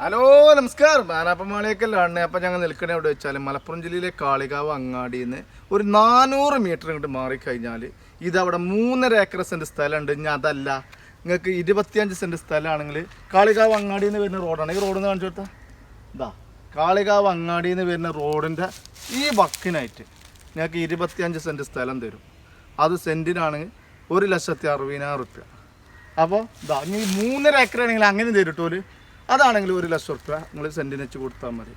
Hello നമസ്കാരം. മാനാപ്പമാളിയൊക്കെല്ലാണ്. അപ്പം ഞങ്ങൾ നിൽക്കണേ എവിടെ വെച്ചാൽ മലപ്പുറം ജില്ലയിലെ കാളികാവ് അങ്ങാടിയിൽ നിന്ന് ഒരു 400 മീറ്റർ ഇങ്ങോട്ട് മാറിക്കഴിഞ്ഞാൽ ഇതവിടെ 3.5 ഏക്കർ സെൻറ്റ് സ്ഥലമുണ്ട്. ഇനി അതല്ല, നിങ്ങൾക്ക് 25 സെൻറ്റ് സ്ഥലമാണെങ്കിൽ കാളികാവ് അങ്ങാടിയിൽ നിന്ന് വരുന്ന റോഡാണ്. ഈ റോഡിൽ നിന്ന് കാണിച്ചു കൊടുത്താൽ ഇതാ കാളികാവ് അങ്ങാടിയിൽ നിന്ന് വരുന്ന റോഡിൻ്റെ ഈ വക്കിനായിട്ട് നിങ്ങൾക്ക് 25 സെൻറ്റ് സ്ഥലം തരും. അത് സെൻറ്റിനാണെങ്കിൽ 1,60,60,000 റുപ്യ. അപ്പോൾ ഇതാ ഇനി 3.5 ഏക്കർ ആണെങ്കിൽ അങ്ങനെ തരുട്ടോല്. അതാണെങ്കിൽ 1,00,000 റുപ്യ നിങ്ങൾ സെൻറ്റിന് വെച്ച് കൊടുത്താൽ മതി.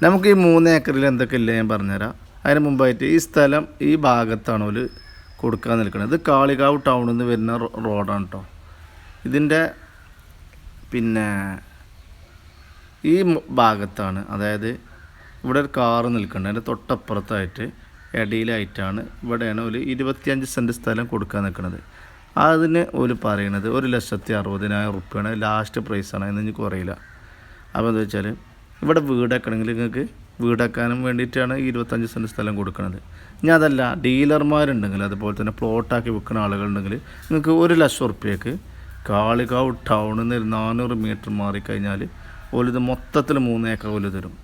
നമുക്ക് ഈ 3 ഏക്കറിൽ എന്തൊക്കെ ഇല്ല ഞാൻ പറഞ്ഞുതരാം. അതിന് മുമ്പായിട്ട് ഈ സ്ഥലം ഈ ഭാഗത്താണ് ഒരു കൊടുക്കാൻ നിൽക്കുന്നത്. ഇത് കാളികാവ് ടൗണിൽ നിന്ന് വരുന്ന റോഡാണ് കേട്ടോ. ഇതിൻ്റെ ഈ ഭാഗത്താണ്, അതായത് ഇവിടെ ഒരു കാറ് നിൽക്കുന്നുണ്ട്. അതിൻ്റെ തൊട്ടപ്പുറത്തായിട്ട് ഇടയിലായിട്ടാണ് ഇവിടെയാണ് ഒരു 25 സെൻറ്റ് സ്ഥലം കൊടുക്കാൻ നിൽക്കുന്നത്. അതിന് ഒരു പറയണത് 1,60,60,000 റുപ്യാണ് ലാസ്റ്റ് പ്രൈസാണ്. എന്ന് എനിക്ക് കുറയില്ല. അപ്പോൾ എന്താ വെച്ചാൽ ഇവിടെ വീടാക്കണമെങ്കിൽ നിങ്ങൾക്ക് വീടാക്കാനും വേണ്ടിയിട്ടാണ് 25 സെൻറ്റ് സ്ഥലം കൊടുക്കുന്നത്. ഇനി അതല്ല, ഡീലർമാരുണ്ടെങ്കിൽ അതുപോലെ തന്നെ പ്ലോട്ടാക്കി വിൽക്കുന്ന ആളുകളുണ്ടെങ്കിൽ നിങ്ങൾക്ക് 1,00,000 റുപ്യക്ക് കാളികാവ് ടൗണിൽ നിന്ന് 400 മീറ്റർ മാറിക്കഴിഞ്ഞാൽ ഇത് മൊത്തത്തിൽ 3 ഏക്കർ പോലെ തരും.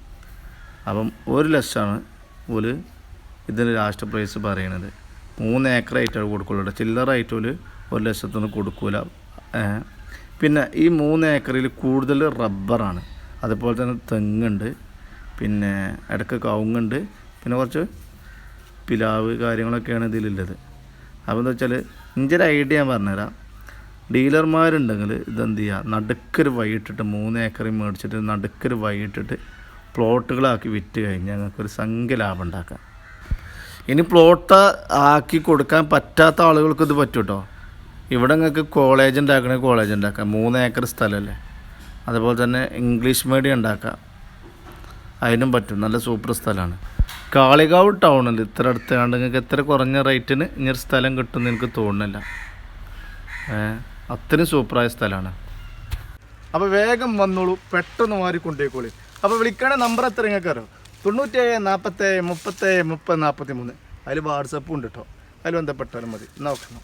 അപ്പം 1,00,000 ഒരു ഇതിൻ്റെ ലാസ്റ്റ് പ്രൈസ് പറയണത്. 3 ഏക്കറായിട്ടാണ് കൊടുക്കുള്ളൂ. ചില്ലറായിട്ട് ഒരു 1,00,000 കൊടുക്കൂല. പിന്നെ ഈ 3 ഏക്കറിൽ കൂടുതൽ റബ്ബറാണ്, അതുപോലെ തന്നെ തെങ്ങുണ്ട്, പിന്നെ ഇടയ്ക്ക് കവുങ്ങുണ്ട്, പിന്നെ കുറച്ച് പിലാവ് കാര്യങ്ങളൊക്കെയാണ് ഇതിലുള്ളത്. അപ്പോൾ എന്താ വെച്ചാൽ എൻ്റെ ഒരു ഐഡിയ ഞാൻ പറഞ്ഞുതരാം. ഡീലർമാരുണ്ടെങ്കിൽ ഇതെന്ത് ചെയ്യുക, നടുക്കൊരു വൈകിട്ടിട്ട് 3 ഏക്കറിൽ മേടിച്ചിട്ട് നടുക്കൊരു വൈകിട്ടിട്ട് പ്ലോട്ടുകളാക്കി വിറ്റ് കഴിഞ്ഞാൽ ഞങ്ങൾക്കൊരു സംഖ്യ ലാഭം ഉണ്ടാക്കാം. ഇനി പ്ലോട്ട് ആക്കി കൊടുക്കാൻ പറ്റാത്ത ആളുകൾക്ക് ഇത് പറ്റും കേട്ടോ. ഇവിടെ നിങ്ങൾക്ക് കോളേജ് ഉണ്ടാക്കണമെങ്കിൽ കോളേജ് ഉണ്ടാക്കാം. 3 ഏക്കർ സ്ഥലമല്ലേ. അതുപോലെ തന്നെ ഇംഗ്ലീഷ് മീഡിയം ഉണ്ടാക്കാം, അതിനും പറ്റും. നല്ല സൂപ്പർ സ്ഥലമാണ്. കാളികാവ് ടൗണിൽ ഇത്ര അടുത്താണ്ട് നിങ്ങൾക്ക് എത്ര കുറഞ്ഞ റേറ്റിന് ഇങ്ങനൊരു സ്ഥലം കിട്ടുമെന്ന് എനിക്ക് തോന്നുന്നില്ല. അത്രയും സൂപ്പറായ സ്ഥലമാണ്. അപ്പോൾ വേഗം വന്നോളൂ, പെട്ടെന്ന് മാറി കൊണ്ടേക്കോളി. അപ്പോൾ വിളിക്കണ നമ്പർ എത്ര നിങ്ങൾക്ക് അറിയാം? 97 47 30 30 43. അതിൽ വാട്സപ്പും ഉണ്ട് കേട്ടോ. അതിൽ ബന്ധപ്പെട്ടാലും മതി. നോക്കണം.